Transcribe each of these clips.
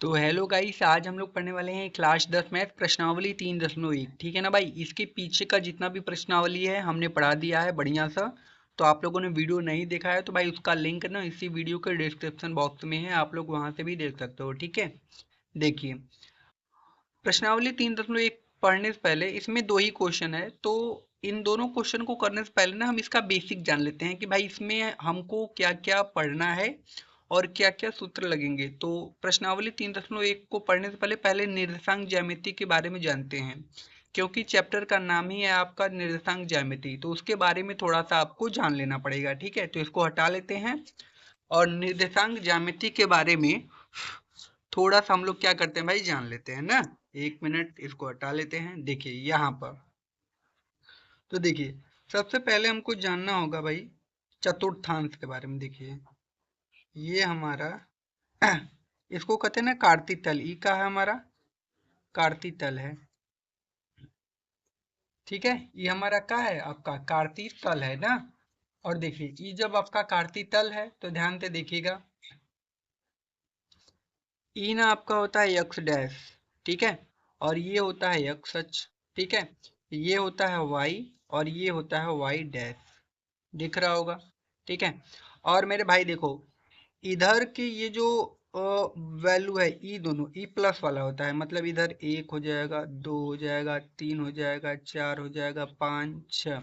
तो hello guys, आज हम लोग पढ़ने वाले हैं क्लास 10 मैथ प्रश्नावली 3.1। ठीक है ना भाई। इसके पीछे का जितना भी प्रश्नावली है हमने पढ़ा दिया है बढ़िया सा। तो आप लोगों ने वीडियो नहीं देखा है तो भाई उसका लिंक ना इसी वीडियो के डिस्क्रिप्शन बॉक्स में है, आप लोग वहां से भी देख सकते हो। ठीक है, देखिए प्रश्नावली 3.1 पढ़ने से पहले इसमें दो ही क्वेश्चन है, तो इन दोनों क्वेश्चन को करने से पहले ना हम इसका बेसिक जान लेते हैं कि भाई इसमें हमको क्या क्या पढ़ना है और क्या क्या सूत्र लगेंगे। तो प्रश्नावली 3.1 को पढ़ने से पहले पहले निर्देशांक ज्यामिति के बारे में जानते हैं, क्योंकि चैप्टर का नाम ही है आपका निर्देशांक ज्यामिति, तो उसके बारे में थोड़ा सा आपको जान लेना पड़ेगा। ठीक है, तो इसको हटा लेते हैं और निर्देशांक ज्यामिति के बारे में थोड़ा सा हम लोग क्या करते हैं भाई जान लेते हैं ना। एक मिनट, इसको हटा लेते हैं। देखिए यहाँ पर, तो देखिए सबसे पहले हमको जानना होगा भाई चतुर्थांश के बारे में। देखिए ये हमारा इसको कहते हैं ना कार्तीय तल। ई का है हमारा कार्तीय तल है। ठीक है, ये हमारा क्या है आपका कार्तीय तल है ना। और देखिए ये जब आपका कार्तीय तल है तो ध्यान से देखिएगा, ई ना आपका होता है यक्स डैश। ठीक है, और ये होता है यक्स अक्ष। ठीक है, ये होता है वाई और ये होता है वाई डैश। दिख रहा होगा। ठीक है, और मेरे भाई देखो इधर की ये जो वैल्यू है ई, दोनों ई प्लस वाला होता है, मतलब इधर एक हो जाएगा, दो हो जाएगा, तीन हो जाएगा, चार हो जाएगा, पाँच छः।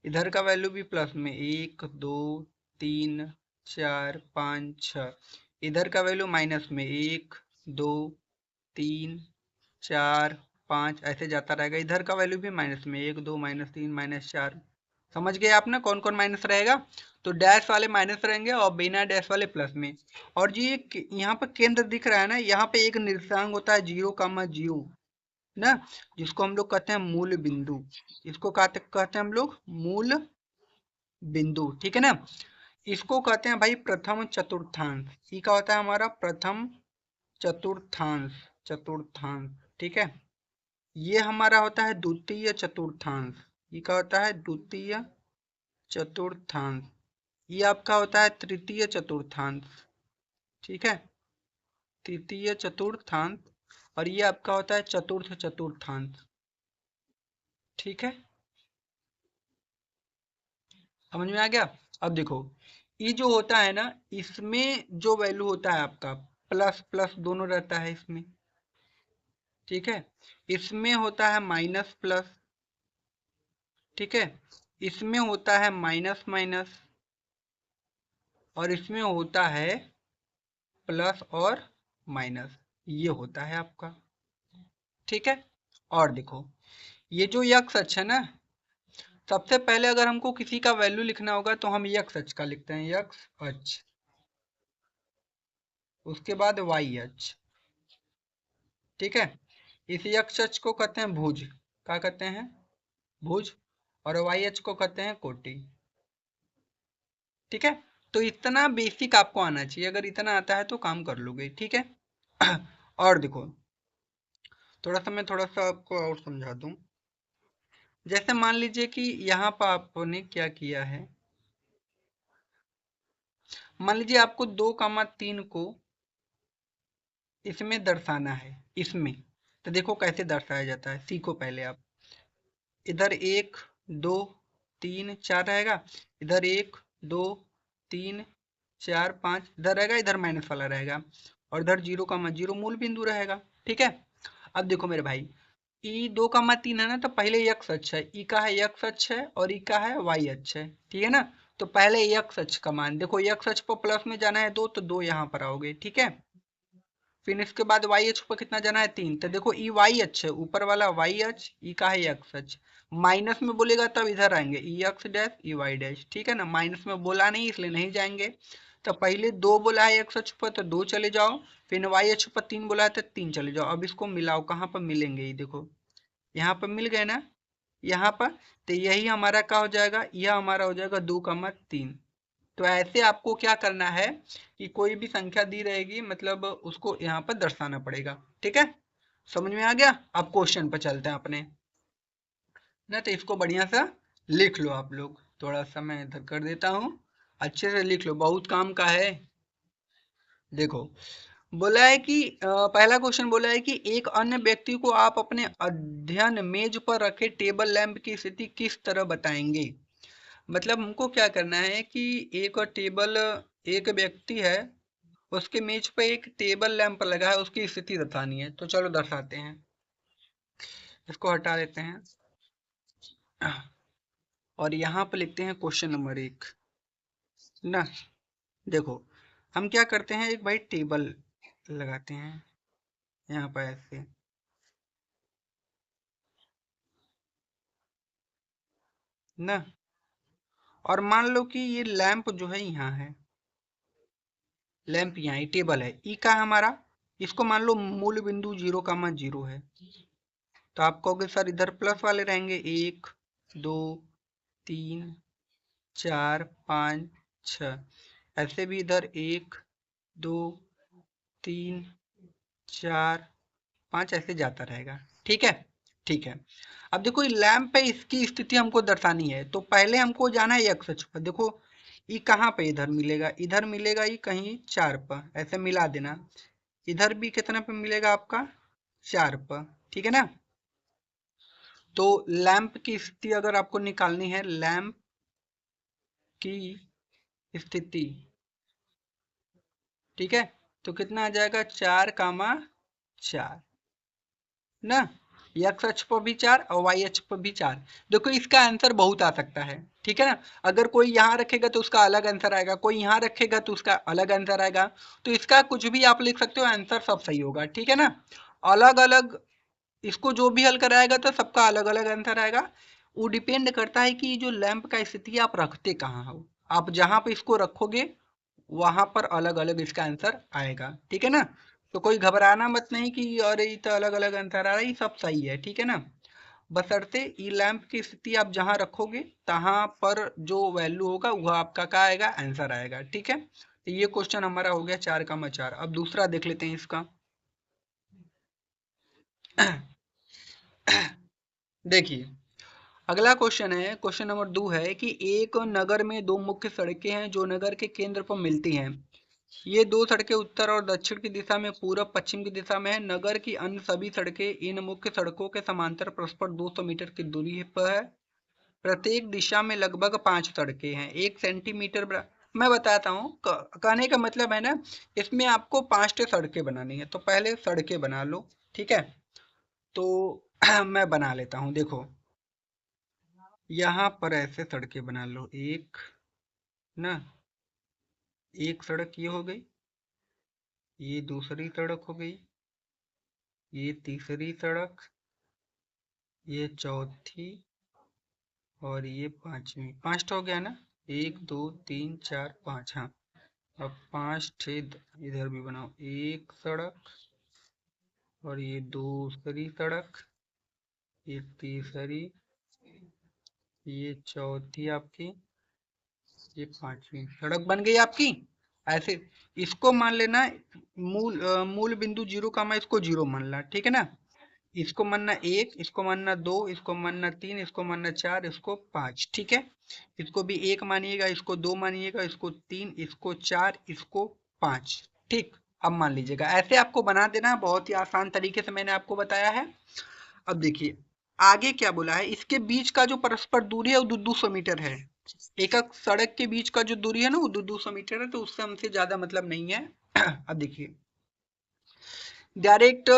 इधर का वैल्यू भी प्लस में, एक दो तीन चार पाँच छः। इधर का वैल्यू माइनस में, एक दो तीन चार पाँच, ऐसे जाता रहेगा। इधर का वैल्यू भी माइनस में, एक दो माइनस तीन माइनस चार। समझ गए आप ना कौन कौन माइनस रहेगा। तो डैश वाले माइनस रहेंगे और बिना डैश वाले प्लस में। और जी यहाँ पर केंद्र दिख रहा है ना, यहाँ पे एक निर्देशांक होता है 0,0 ना, जिसको हम लोग कहते हैं मूल बिंदु। इसको कहते हैं हम लोग मूल बिंदु। ठीक है ना, इसको कहते हैं भाई प्रथम चतुर्थांश। ये क्या होता है हमारा प्रथम चतुर्थांश। चतुर्थांश, ठीक है। ये हमारा होता है द्वितीय चतुर्थांश। ये क्या होता है द्वितीय चतुर्थांश। ये आपका होता है तृतीय चतुर्थांश। ठीक है, तृतीय चतुर्थांश। और ये आपका होता है चतुर्थ चतुर्थांश। ठीक है, समझ में आ गया। अब देखो ये जो होता है ना, इसमें जो वैल्यू होता है आपका प्लस प्लस दोनों रहता है इसमें। ठीक है, इसमें होता है माइनस प्लस। ठीक है, इसमें होता है माइनस माइनस और इसमें होता है प्लस और माइनस। ये होता है आपका। ठीक है, और देखो ये जो यक्स अक्ष है ना, सबसे पहले अगर हमको किसी का वैल्यू लिखना होगा तो हम यक्स अक्ष का लिखते हैं, यक्स अक्ष। उसके बाद वाई अक्ष। ठीक है, इस यक्स अक्ष को कहते हैं भुज। क्या कहते हैं भुज। और वाई अक्ष को कहते हैं कोटि। ठीक है, तो इतना बेसिक आपको आना चाहिए, अगर इतना आता है तो काम कर लोगे। ठीक है और देखो थोड़ा सा मैं थोड़ा सा आपको और समझा दूं। जैसे मान लीजिए कि यहाँ पर आपने क्या किया है, मान लीजिए आपको 2,3 को इसमें दर्शाना है। इसमें तो देखो कैसे दर्शाया जाता है, सीखो पहले आप। इधर एक दो तीन चार रहेगा, इधर एक दो तीन चार पाँच इधर रहेगा, इधर माइनस वाला रहेगा, और इधर 0,0 मूल बिंदु रहेगा। ठीक है, अब देखो मेरे भाई ई 2,3 है ना, तो पहले यक्स अक्ष है, ई का है यक्स अक्ष है और ई का है वाई अक्ष है। ठीक है ना, तो पहले यक्स अक्ष का मान देखो, यक्स अक्ष पर प्लस में जाना है दो, तो दो यहाँ पर आओगे। ठीक है, फिर इसके बाद वाई अक्ष पर कितना जाना है तीन, तो देखो ई वाई अक्ष है, ऊपर वाला वाई अक्ष, ई का है एक्स अक्ष। माइनस में बोलेगा तब इधर आएंगे, E X dash E Y dash. ठीक है ना, माइनस में बोला नहीं इसलिए नहीं जाएंगे। तो पहले दो बोला है एक्स अक्ष पर तो दो चले जाओ, फिर वाई अक्ष पर तीन बोला है तो तीन चले जाओ। अब इसको मिलाओ, कहाँ पर मिलेंगे, ये देखो यहाँ पर मिल गए ना, यहाँ पर। तो यही हमारा क्या हो जाएगा, यह हमारा हो जाएगा 2,3। तो ऐसे आपको क्या करना है कि कोई भी संख्या दी रहेगी, मतलब उसको यहाँ पर दर्शाना पड़ेगा। ठीक है, समझ में आ गया। अब क्वेश्चन पर चलते हैं अपने ना, तो इसको बढ़िया सा लिख लो आप लोग। थोड़ा सा मैं इधर कर देता हूँ, अच्छे से लिख लो, बहुत काम का है। देखो बोला है कि पहला क्वेश्चन बोला है कि एक अन्य व्यक्ति को आप अपने अध्ययन मेज पर रखे टेबल लैंप की स्थिति किस तरह बताएंगे। मतलब हमको क्या करना है कि एक व्यक्ति है, उसके मेज पे एक टेबल लैंप लगा है, उसकी स्थिति बतानी है। तो चलो दर्शाते हैं, इसको हटा देते हैं और यहाँ पे लिखते हैं क्वेश्चन नंबर 1 ना। देखो हम क्या करते हैं, एक भाई टेबल लगाते हैं यहाँ पर ऐसे ना, और मान लो कि ये लैंप जो है यहाँ है, लैंप यहाँ है, टेबल है, ई का हमारा, इसको मान लो मूल बिंदु 0, 0 है। तो आप कहोगे सर इधर प्लस वाले रहेंगे, 1 2 3 4 5 6, ऐसे भी इधर 1 2 3 4 5 ऐसे जाता रहेगा। ठीक है, ठीक है। अब देखो ये लैंप है, इसकी स्थिति हमको दर्शानी है, तो पहले हमको जाना है एक्स अक्ष पर। देखो ये कहाँ पे इधर मिलेगा, इधर मिलेगा ये कहीं 4 पर, ऐसे मिला देना। इधर भी कितना पे मिलेगा आपका, 4 पर, ठीक है ना। तो लैंप की स्थिति अगर आपको निकालनी है, लैंप की स्थिति, ठीक है, तो कितना आ जाएगा, 4, 4 ना। एक्स अक्ष पर भी 4 और वाई अक्ष पर भी 4। देखो इसका आंसर बहुत आ सकता है, ठीक है ना। अगर कोई यहाँ रखेगा तो उसका अलग आंसर आएगा, कोई यहाँ रखेगा तो उसका अलग आंसर आएगा। तो इसका कुछ भी आप लिख सकते हो, आंसर सब सही होगा, ठीक है ना। अलग अलग इसको जो भी हल कराएगा तो सबका अलग अलग आंसर आएगा। वो डिपेंड करता है कि जो लैंप का स्थिति आप रखते कहाँ हो, आप जहाँ पे इसको रखोगे वहां पर अलग अलग इसका आंसर आएगा, ठीक है ना। तो कोई घबराना मत नहीं कि अरे ये तो अलग अलग आंसर आ रहा है, ये सब सही है, ठीक है ना। बशर्ते ई लैंप की स्थिति आप जहां रखोगे तहां पर जो वैल्यू होगा वह आपका क्या आएगा, आंसर आएगा, ठीक है। तो ये क्वेश्चन हमारा हो गया 4, 4। अब दूसरा देख लेते हैं इसका। देखिए अगला क्वेश्चन है, क्वेश्चन नंबर 2 है कि एक नगर में दो मुख्य सड़कें हैं जो नगर के केंद्र पर मिलती हैं। ये दो सड़कें उत्तर और दक्षिण की दिशा में, पूर्व पश्चिम की दिशा में है। नगर की अन्य सभी सड़कें इन मुख्य सड़कों के समांतर परस्पर 200 मीटर की दूरी पर है। प्रत्येक दिशा में लगभग 5 सड़कें हैं, 1 सेंटीमीटर मैं बताता हूँ, कहने का मतलब है ना, इसमें आपको 5 सड़कें बनानी है, तो पहले सड़कें बना लो, ठीक है। तो मैं बना लेता हूँ, देखो यहाँ पर ऐसे सड़कें बना लो, एक ना, एक सड़क ये हो गई, ये दूसरी सड़क हो गई, ये तीसरी सड़क, ये चौथी, और ये पांचवी। 5 हो गया ना, 1 2 3 4 5, हाँ। अब 5 छेद इधर भी बनाओ, एक सड़क, और ये दूसरी सड़क, ये तीसरी, ये चौथी आपकी, ये पांचवी सड़क बन गई आपकी। ऐसे इसको मान लेना मूल बिंदु 0, इसको 0 मान ला, ठीक है ना। इसको मानना 1, इसको मानना 2, इसको मानना 3, इसको मानना 4, इसको 5, ठीक है। इसको भी 1 मानिएगा, इसको 2 मानिएगा, इसको 3, इसको 4, इसको 5, ठीक। अब मान लीजिएगा, ऐसे आपको बना देना, बहुत ही आसान तरीके से मैंने आपको बताया है। अब देखिए आगे क्या बोला है, इसके बीच का जो परस्पर दूरी है वो 200 मीटर है। एक एक सड़क के बीच का जो दूरी है ना वो 200 मीटर है, तो उससे हमसे ज्यादा मतलब नहीं है। अब देखिए डायरेक्ट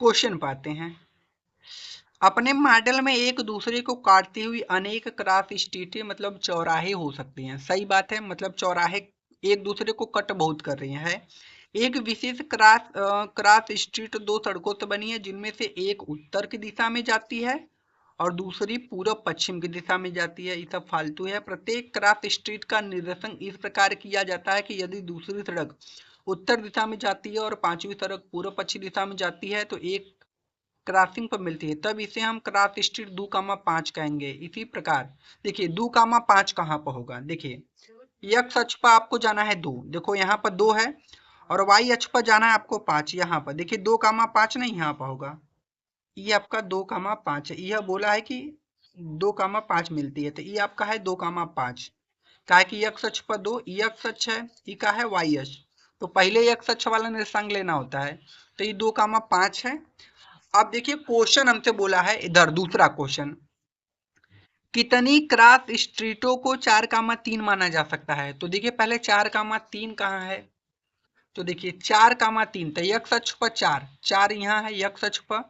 क्वेश्चन पाते हैं। अपने मॉडल में एक दूसरे को काटती हुई अनेक क्रॉस स्ट्रीटें, मतलब चौराहे हो सकती हैं, सही बात है, मतलब चौराहे एक दूसरे को कट बहुत कर रही हैं। एक विशेष क्रॉस स्ट्रीट दो सड़कों से बनी है, जिनमें से एक उत्तर की दिशा में जाती है और दूसरी पूर्व पश्चिम की दिशा में जाती है। ये सब फालतू है। प्रत्येक क्रॉस स्ट्रीट का निर्देशन इस प्रकार किया जाता है कि यदि दूसरी सड़क उत्तर दिशा में जाती है और पांचवी सड़क पूर्व पश्चिम दिशा में जाती है तो एक क्रॉसिंग पर मिलती है, तब इसे हम क्रॉस स्ट्रीट 2, 5 कहेंगे। इसी प्रकार देखिए 2, 5 कहाँ पर होगा, देखिए एक्स अक्ष पर आपको जाना है 2, देखो यहाँ पर 2 है, और वाई अक्ष पर जाना है आपको 5, यहाँ पर देखिए 2, 5 नहीं यहाँ पर होगा, ये आपका 2, 5 है। यह बोला है कि 2, 5 मिलती है, तो ये आपका है 2, 5, क्या है कि एक्स अक्ष पर 2, ये एक्स अक्ष है, ये का है वाई अक्ष। तो पहले एक्स अक्ष वाला निर्देशांक लेना होता है। तो ये 2,5 है। अब देखिए क्वेश्चन हमसे बोला है इधर दूसरा क्वेश्चन, कितनी क्रॉस स्ट्रीटों को 4,3 माना जा सकता है। तो देखिए पहले 4,3 कहाँ है, तो देखिए 4,3 तो एक्स अक्ष पर 4, 4 यहाँ है एक्स अक्ष पर,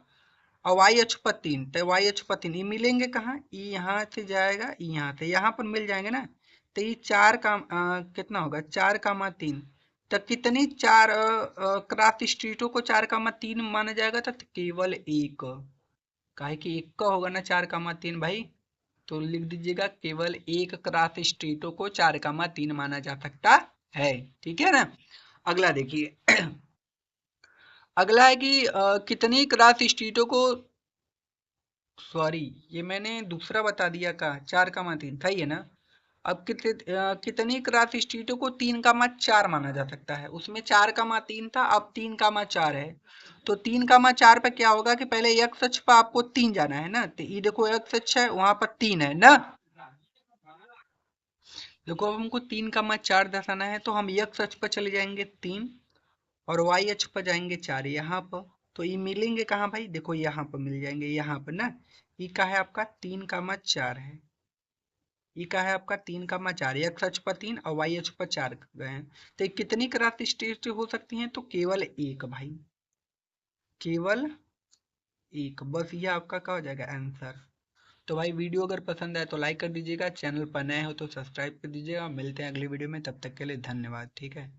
और वाई अक्ष पर 3, तो वाई अक्ष पर 3, ये मिलेंगे कहाँ, ये यहाँ से जाएगा, यहाँ से यहाँ पर मिल जाएंगे ना। तो ये कितना होगा 4,3, तो कितनी चार क्रॉस स्ट्रीटों को 4,3 माना जाएगा, तो केवल एक, काहे कि एक का होगा ना 4,3 भाई। तो लिख दीजिएगा केवल एक क्रॉस स्ट्रीटों को 4,3 माना जा सकता है। ठीक है ना। अगला देखिए अगला है कि कितनी क्रॉस स्ट्रीटों को, सॉरी ये मैंने दूसरा बता दिया का 4,3 सही है ना। अब कितनी क्रॉस स्ट्रीटों को 3,4 माना जा सकता है, उसमें 4,3 था, अब 3,4 है। तो 3,4 पे क्या होगा कि पहले एक्स अक्ष पर आपको 3 जाना है ना, तो ये देखो एक्स अक्ष है वहां पर 3 है ना। देखो अब हमको 3,4 दर्शाना है, तो हम एक्स अक्ष पर चले जाएंगे 3, और वाई अक्ष पर जाएंगे 4 यहाँ पर। तो ये मिलेंगे कहाँ भाई, देखो यहाँ पर मिल जाएंगे, यहाँ पर ना। ये का है आपका 3,4 है, ये का है आपका 3,4, एक्स अक्ष पर 3 और वाई अक्ष पर 4 गए हैं। तो ये कितनी क्रॉस स्ट्रीट हो सकती हैं, तो केवल एक भाई, केवल एक, बस ये आपका क्या हो जाएगा आंसर। तो भाई वीडियो अगर पसंद आए तो लाइक कर दीजिएगा, चैनल पर नए हो तो सब्सक्राइब कर दीजिएगा। मिलते हैं अगली वीडियो में, तब तक के लिए धन्यवाद। ठीक है।